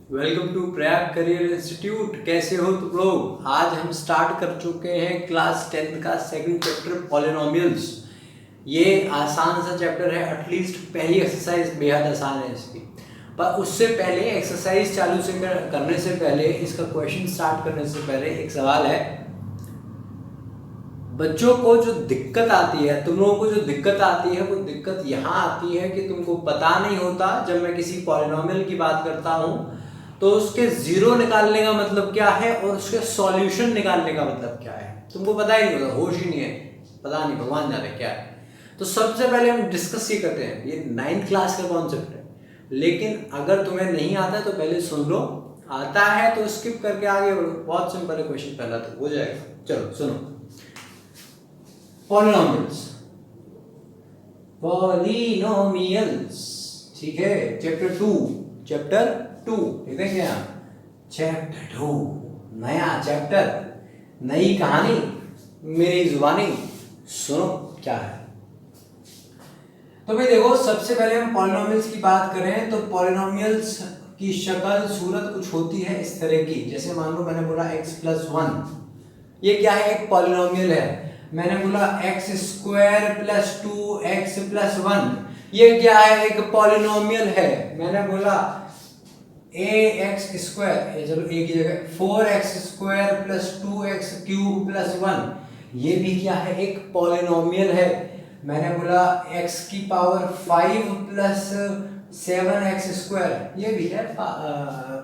Welcome to Prayag career institute. कैसे हो तुम लोग? आज हम स्टार्ट कर चुके हैं क्लास 10th का सेकंड चैप्टर पॉलिनोमियल्स। ये आसान सा चैप्टर है, एटलीस्ट पहली एक्सरसाइज बेहद आसान है इसकी। पर उससे पहले एक्सरसाइज चालू से करने से पहले, इसका क्वेश्चन स्टार्ट करने से पहले एक सवाल है। बच्चों को जो दिक्कत आती है, तुम लोगों को जो दिक्कत आती है, वो दिक्कत यहाँ आती है कि तुमको पता नहीं होता जब मैं किसी पॉलिनोमियल की बात करता हूँ तो उसके जीरो निकालने का मतलब क्या है और उसके सॉल्यूशन निकालने का मतलब क्या है। तुमको पता ही नहीं होता, होश ही नहीं है, पता नहीं, भगवान जाने क्या है। तो सबसे पहले हम डिस्कस ये करते हैं, ये 9th क्लास का कॉन्सेप्ट है, लेकिन अगर तुम्हें नहीं आता तो पहले सुन लो, आता है तो स्किप करके आगे बढ़ो। बहुत सिंपल है क्वेश्चन, पहला तो हो जाएगा। चलो सुनो, पॉलिनोमियल्स, पॉलिनोमियल्स, ठीक है। चैप्टर टू लिखेंगे यहाँ, चैप्टर 2, नया चैप्टर, नई कहानी, मेरी जुबानी। सुनो क्या है। तो भाई देखो, सबसे पहले हम पॉलिनोमियल्स की बात करें तो पॉलिनोमियल्स की शक्ल सूरत कुछ होती है इस तरह की। जैसे मान लो मैंने बोला x+1, ये क्या है? एक पॉलिनोमियल है। मैंने बोला x² + 2x+1, ये क्या है? एक पॉलिनोमियल है। मैंने बोला ax², चलो एक ही जगह 4x² + 2x³ + 1, ये भी क्या है? एक पॉलिनोमियल है। मैंने बोला x⁵ + 7x², ये भी है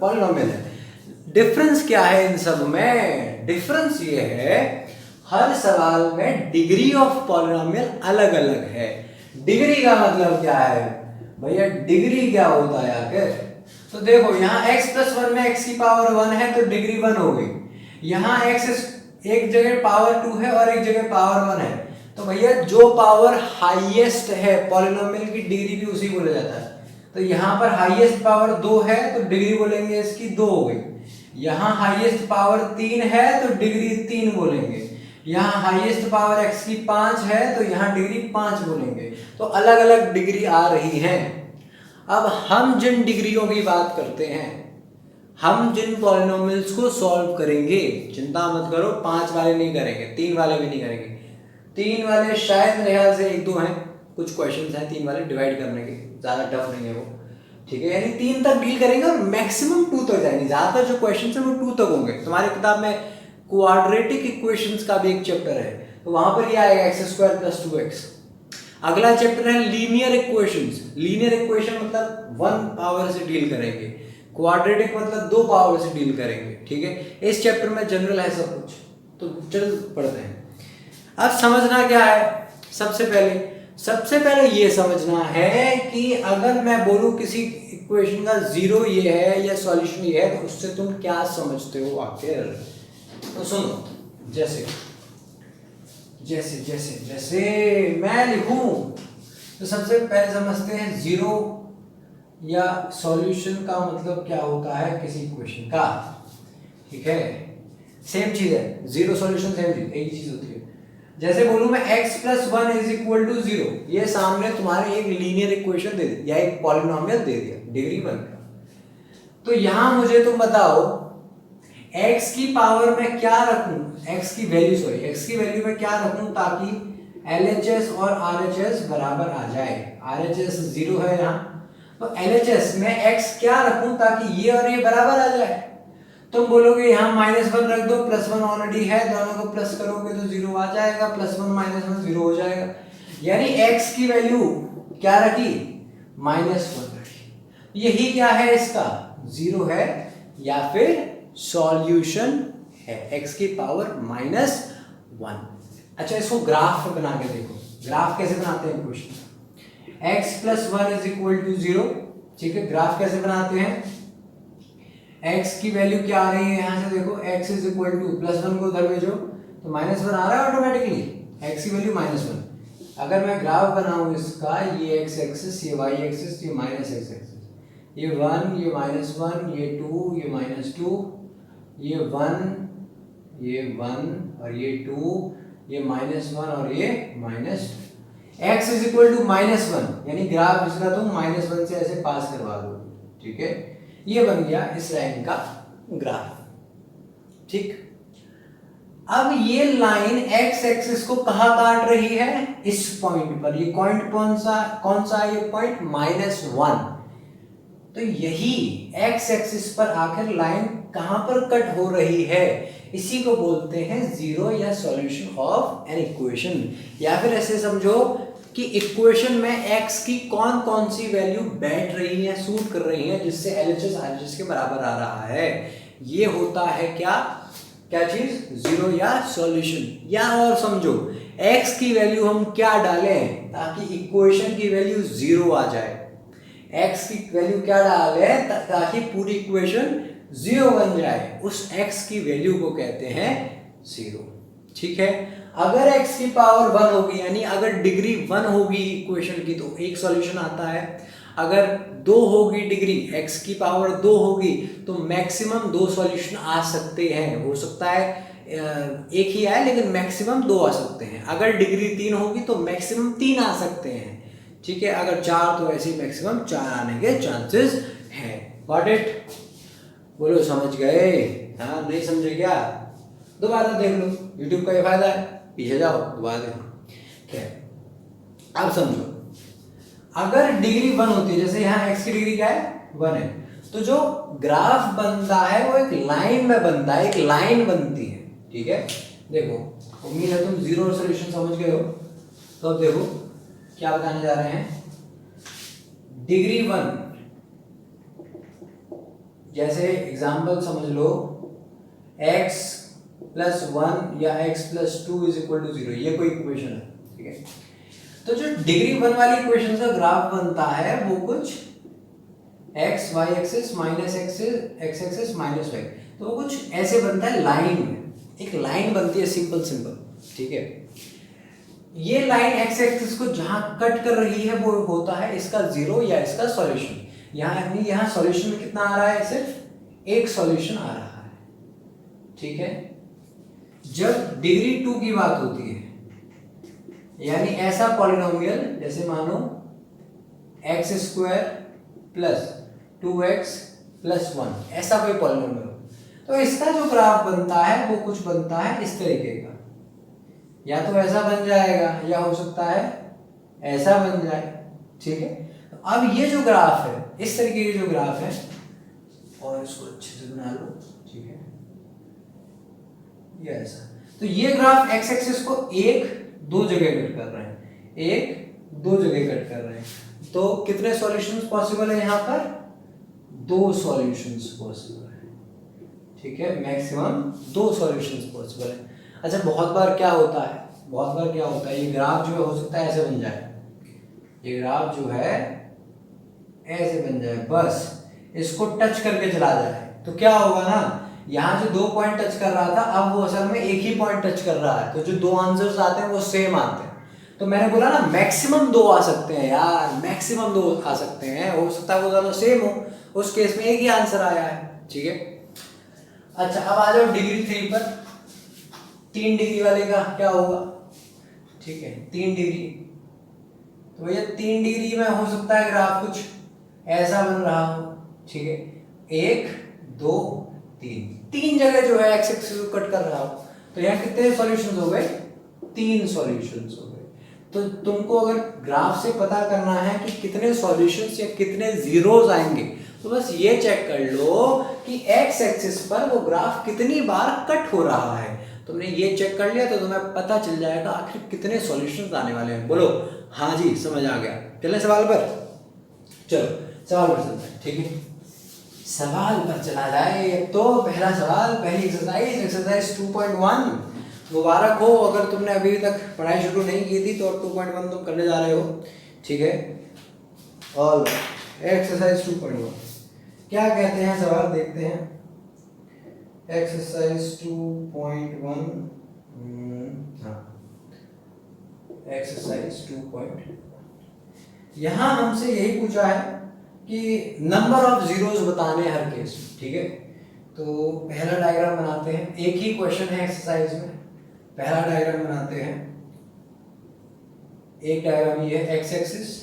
पॉलिनोमियल है। डिफरेंस क्या है इन सब में? डिफरेंस ये है, हर सवाल में डिग्री ऑफ पॉलिनोमियल अलग अलग है। डिग्री का मतलब क्या है भैया? डिग्री क्या होता है आखिर? तो देखो, यहाँ x+1 में x⁵ है तो डिग्री 1 हो गई। यहाँ x एक जगह पावर 2 है और एक जगह पावर 1 है, तो भैया जो पावर हाईएस्ट है पॉलिनोमियल की डिग्री भी उसी बोला जाता है। तो यहाँ पर हाईएस्ट पावर 2 है तो डिग्री बोलेंगे इसकी 2 हो गई। यहाँ हाईएस्ट पावर 3 है तो डिग्री 3 बोलेंगे। यहाँ हाईएस्ट पावर x⁵ है तो यहाँ डिग्री 5 बोलेंगे। तो अलग अलग डिग्री आ रही है। अब हम जिन डिग्रियों की बात करते हैं, हम जिन पॉलिनोमियल्स को सॉल्व करेंगे, चिंता मत करो, 5 वाले नहीं करेंगे, 3 वाले भी नहीं करेंगे। 3 वाले शायद मेरे ख्याल से 1-2 हैं, कुछ क्वेश्चंस हैं 3 वाले डिवाइड करने के, ज़्यादा टफ नहीं है वो, ठीक है। यानी 3 तक डील करेंगे और मैक्सिमम 2 तक जाएंगे। ज़्यादातर जो क्वेश्चन है वो 2 तक होंगे। तुम्हारी किताब में क्वाड्रेटिक इक्वेशंस का भी एक चैप्टर है, तो वहां पर ये आएगा x² + 2x। अगला चैप्टर है लीनियर इक्वेशंस। लीनियर इक्वेशन मतलब 1 पावर से डील करेंगे, क्वाड्रेटिक मतलब 2 पावर से डील करेंगे, ठीक है। इस चैप्टर में जनरल है सब कुछ, तो चल पढ़ते हैं। अब समझना क्या है? सबसे पहले ये समझना है कि अगर मैं बोलूं किसी इक्वेशन का जीरो ये है या सॉल्यूशन ये है, तो उससे तुम क्या समझते हो आखिर? तो सुनो, जैसे जैसे जैसे जैसे मैं लिखूं तो सबसे पहले समझते हैं जीरो या सॉल्यूशन का मतलब क्या होता है किसी इक्वेशन का, ठीक है। सेम चीज है, जीरो सॉल्यूशन सेम चीज, एक ही चीज होती है। जैसे बोलूं मैं x+1 = 0, ये सामने तुम्हारे एक लीनियर इक्वेशन दे दी या एक पॉलिनोमियल दे दिया, डिग्री 1 का। तो यहां मुझे तुम बताओ x की पावर में क्या रखूं, x की वैल्यू में क्या रखूं ताकि LHS और RHS बराबर आ जाए। RHS 0 है यहाँ, तो LHS में x क्या रखूं ताकि ये और ये बराबर आ जाए। तुम बोलोगे यहाँ -1 रख दो, +1 ऑलरेडी है, दोनों को प्लस करोगे तो 0 आ जाएगा, +1 - 1 0 हो जाएगा। यानी x की वैल्यू क्या रखी? -1 रखी। यही क्या है इसका? 0 है या फिर सॉल्यूशन है, x⁻⁻1। अच्छा, इसको ग्राफ बना के देखो। ग्राफ कैसे बनाते हैं क्वेश्चन? x+1 = 0, ठीक है। ग्राफ कैसे बनाते हैं? x की वैल्यू क्या आ रही है यहां से देखो, x +1 को उधर भेजो तो -1 आ रहा है ऑटोमेटिकली, x की वैल्यू -1। अगर मैं ग्राफ बनाऊं इसका, ये x एक्सिस, ये y एक्सिस, ये -x एक्सिस, ये 1, ये -1, ये 2, ये -2, ये 1, ये 1 और ये 2, ये -1 और ये -2। x = -1, यानी ग्राफ इसका तुम -1 से ऐसे पास करवा दो, ठीक है। ये बन गया इस लाइन का ग्राफ। ठीक, अब ये लाइन एक्स एक्सिस को कहाँ काट रही है? इस पॉइंट पर। ये पॉइंट कौन सा है? ये पॉइंट -1। तो यही एक्स एक्सिस पर आकर लाइन कहां पर कट हो रही है, इसी को बोलते हैं जीरो या सॉल्यूशन ऑफ एन इक्वेशन। या फिर ऐसे समझो कि इक्वेशन में एक्स की कौन कौन सी वैल्यू बैठ रही है, सूट कर रही है, जिससे एलएचएस आरएचएस के बराबर आ रहा है। ये होता है क्या क्या चीज? जीरो या सॉल्यूशन। या और समझो एक्स की वैल्यू हम क्या डालें ताकि इक्वेशन की वैल्यू जीरो आ जाए। एक्स की वैल्यू क्या डाले ताकि पूरी इक्वेशन जीरो बन जाए, उस एक्स की वैल्यू को कहते हैं जीरो। ठीक है, अगर एक्स की पावर 1 होगी, यानी अगर डिग्री 1 होगी इक्वेशन की, तो एक सॉल्यूशन आता है। अगर 2 होगी डिग्री, एक्स की पावर 2 होगी, तो मैक्सिमम 2 सॉल्यूशन आ सकते हैं। हो सकता है एक ही आए, लेकिन मैक्सिमम 2 आ सकते हैं। अगर डिग्री 3 होगी तो मैक्सिमम 3 आ सकते हैं। ठीक है, अगर 4 तो ऐसे ही मैक्सिमम 4 आने के चांसेस हैं। Got it? बोलो समझ गए? हाँ, नहीं समझे क्या? दोबारा देख लो, यूट्यूब का ये फायदा है, पीछे जाओ दोबारा देखो। क्या अब समझो, अगर डिग्री 1 होती है, जैसे यहाँ x की डिग्री क्या है? 1 है, तो जो ग्राफ बनता है वो एक लाइन में बनता है, एक लाइन बनती है। ठीक है, देखो, उम्मीद है तुम जीरो सॉल्यूशन समझ गए हो। तो अब देखो क्या बताने जा रहे हैं। डिग्री 1, जैसे एग्जाम्पल समझ लो x + 1 या x + 2 = 0, ये कोई इक्वेशन है। ठीक है, तो जो डिग्री 1 वाली इक्वेशन का ग्राफ बनता है वो कुछ x y axis minus x axis minus y, तो वो कुछ ऐसे बनता है लाइन में, एक लाइन बनती है सिंपल। ठीक है, ये लाइन x एक्सिस को जहां कट कर रही है वो होता है इसका जीरो या इसका सॉल्यूशन। यहाँ सॉल्यूशन में कितना आ रहा है? सिर्फ एक सॉल्यूशन आ रहा है। ठीक है, जब डिग्री 2 की बात होती है, यानी ऐसा पॉलिनोमियल, जैसे मानो x² + 2x + 1, ऐसा कोई पॉलिनोमियल, तो इसका जो ग्राफ बनता है वो कुछ बनता है इस तरीके का। या तो ऐसा बन जाएगा, या हो सकता है ऐसा बन जाए। ठीक है, तो अब ये जो ग्राफ है, इस तरीके की जो ग्राफ है, और इसको अच्छे से बना लो। ठीक है, ये ऐसा, तो ये ग्राफ x एक्सिस को 1-2 जगह कट कर रहे हैं, 1-2 जगह कट कर रहे हैं। तो कितने सॉल्यूशंस पॉसिबल है यहाँ पर? 2 सॉल्यूशंस पॉसिबल है। ठीक है, मैक्सिमम 2 सॉल्यूशंस पॉसिबल है। अच्छा, बहुत बार क्या होता है, ये ग्राफ जो है हो सकता है ऐसे बन जाए, ये ग्राफ जो है ऐसे बन जाए, बस इसको टच करके चला जाए, तो क्या होगा ना, यहाँ जो 2 पॉइंट टच कर रहा था, अब वो असल में एक ही पॉइंट टच कर रहा है, तो जो 2 आंसर्स आते हैं वो सेम आते हैं। तो मैंने बोला ना मैक्सिमम 2 आ सकते हैं यार, मैक्सिमम 2 आ सकते हैं, हो सकता है वो दोनों सेम हो, उस केस में एक ही आंसर आया है। ठीक है, अच्छा अब आ जाओ डिग्री 3 पर। 3 डिग्री वाले का क्या होगा? ठीक है, 3 डिग्री, तो भैया 3 डिग्री में हो सकता है ग्राफ कुछ ऐसा बन रहा हो। ठीक है, 1 2 3 जगह जो है एक्स एक्सिस को कट कर रहा हो, तो यहाँ कितने सॉल्यूशंस हो गए? 3 सॉल्यूशंस हो गए। तो तुमको अगर ग्राफ से पता करना है कि कितने सॉल्यूशंस या कितने जीरोस आएंगे, तो बस ये चेक कर लो कि एक्स एक्सिस पर वो ग्राफ कितनी बार कट हो रहा है। तुमने ये चेक कर लिया तो तुम्हें पता चल जाएगा आखिर कितने सॉल्यूशंस आने वाले हैं। बोलो हाँ जी, समझ आ गया। चलें सवाल पर? चलो सवाल पर चलते हैं। ठीक है, सवाल पर चला जाए। तो पहला सवाल, पहली एक्सरसाइज 2.1। मुबारक हो अगर तुमने अभी तक पढ़ाई शुरू नहीं की थी, तो 2.1 तुम करने जा रहे हो। ठीक है, और एक्सरसाइज 2.1 क्या कहते हैं, सवाल देखते हैं। एक्सरसाइज 2.1, हाँ, एक्सरसाइज 2.1, यहाँ हमसे यही पूछा है कि नंबर ऑफ जीरोस बताने हर केस में। ठीक है, तो पहला डायग्राम बनाते हैं। एक ही क्वेश्चन है एक्सरसाइज में, पहला डायग्राम बनाते हैं। एक डायग्राम ये है, एक्स एक्सिस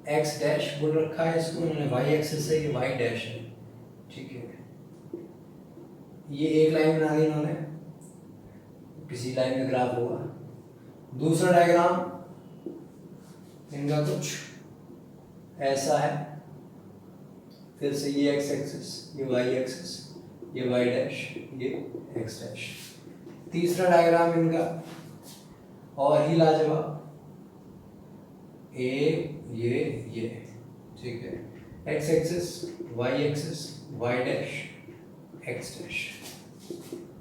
एक्स डैश बोल रखा है इसको उन्होंने, वाई एक्सिस है, ये वाई डैश है, ठीक है। ये एक लाइन बना दी इन्होंने, किसी लाइन में ग्राफ होगा। दूसरा डायग्राम इनका कुछ ऐसा है, फिर से ये एक्स एक्सिस, ये वाई एक्सिस, ये वाई डैश, ये एक्स डैश। तीसरा डायग्राम इनका और ही लाजवाब, ये ठीक है, X axis, Y axis, Y dash, X dash.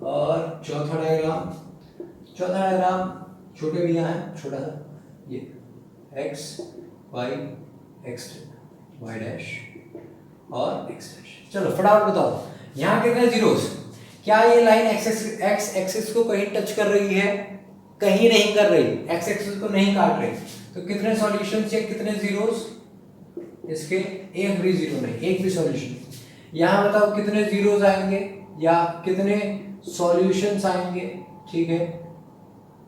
और चौथा डायग्राम छोटे भी यहाँ है, छोटा सा, ये X Y X Y dash और एक्स डैश। चलो फटाफट बताओ यहाँ कितने जीरोस, क्या ये लाइन एक्स एक्सिस को कहीं टच कर रही है? कहीं नहीं कर रही, एक्स एक्सिस को नहीं काट रही, तो कितने सॉल्यूशंस या कितने जीरोस? इसके एक भी जीरो नहीं, एक भी सॉल्यूशन। यहाँ बताओ कितने जीरोस आएंगे या कितने सॉल्यूशंस आएंगे, ठीक है,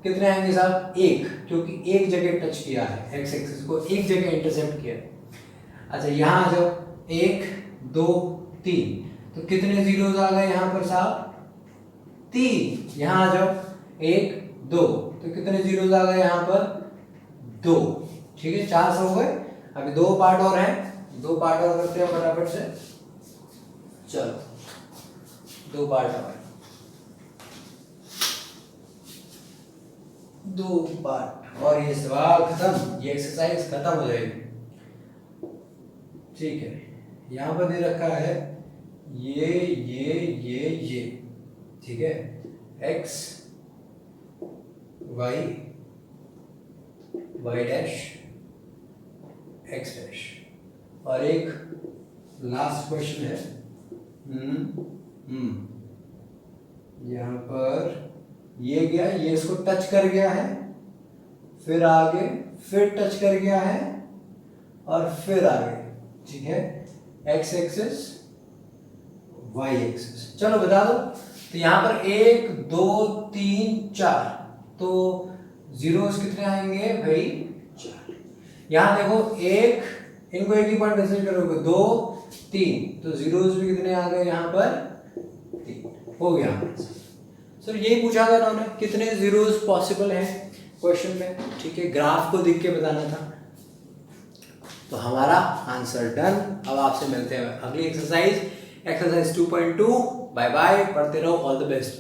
कितने आएंगे साहब? एक, क्योंकि एक जगह टच किया है, एक्स एक्सिस को एक जगह इंटरसेप्ट किया है। अच्छा यहाँ आ जाओ, 1 2 3, तो कितने जीरोस आ गए यहाँ पर साहब? 3। यहाँ आ जाओ 1 2, तो कितने जीरोस आ गए यहाँ पर? 2, ठीक है, 4 हो गए। अभी 2 पार्ट और हैं, 2 पार्ट और करते हैं फटाफट से। चलो 2 पार्ट और, 2 पार्ट और ये सवाल खत्म, ये एक्सरसाइज खत्म हो जाएगी, ठीक है। यहाँ पर दे रखा है ये, ठीक है, X Y Y dash X dash, और एक लास्ट क्वेश्चन है, यहाँ पर ये गया, ये इसको टच कर गया है, फिर आगे फिर टच कर गया है और फिर आगे, ठीक है, एक्स एक्सिस वाई एक्सिस। चलो बता दो, तो यहाँ पर 1 2 3 4, तो जीरोस कितने आएंगे भाई? 4। यहाँ देखो इनको एक ही पॉइंट कंसीडर करोगे, 2 3, तो जीरोस भी कितने आ गए यहाँ पर? 3 हो गया। सर यही पूछा था उन्होंने, कितने जीरोस पॉसिबल हैं क्वेश्चन में, ठीक है, ग्राफ को देख के बताना था। तो हमारा आंसर डन। अब आपसे मिलते हैं अगली एक्सरसाइज 2.2। बाय बाय, पढ़ते रहो, ऑल द बेस्ट।